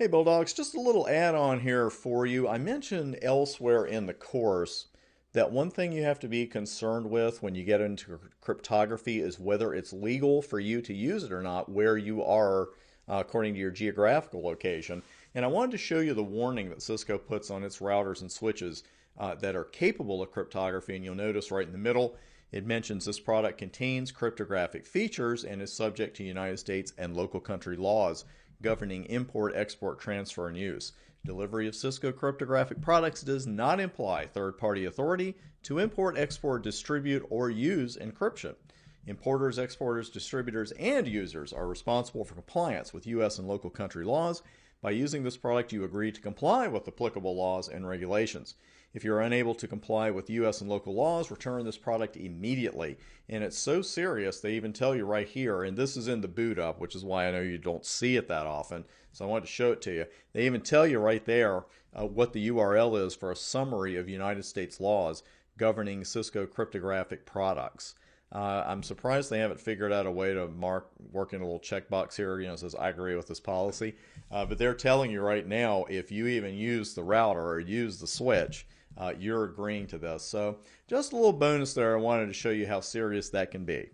Hey Bulldogs, just a little add-on here for you. I mentioned elsewhere in the course that one thing you have to be concerned with when you get into cryptography is whether it's legal for you to use it or not where you are according to your geographical location. And I wanted to show you the warning that Cisco puts on its routers and switches that are capable of cryptography. And you'll notice right in the middle, it mentions this product contains cryptographic features and is subject to United States and local country laws governing import, export, transfer, and use. Delivery of Cisco cryptographic products does not imply third-party authority to import, export, distribute, or use encryption. Importers, exporters, distributors, and users are responsible for compliance with U.S. and local country laws. By using this product, you agree to comply with applicable laws and regulations. If you're unable to comply with U.S. and local laws, return this product immediately. And it's so serious, they even tell you right here, and this is in the boot up, which is why I know you don't see it that often, so I wanted to show it to you. They even tell you right there what the URL is for a summary of United States laws governing Cisco cryptographic products. I'm surprised they haven't figured out a way to work in a little checkbox here, it says I agree with this policy. But they're telling you right now, if you even use the router or use the switch, you're agreeing to this. So just a little bonus there. I wanted to show you how serious that can be.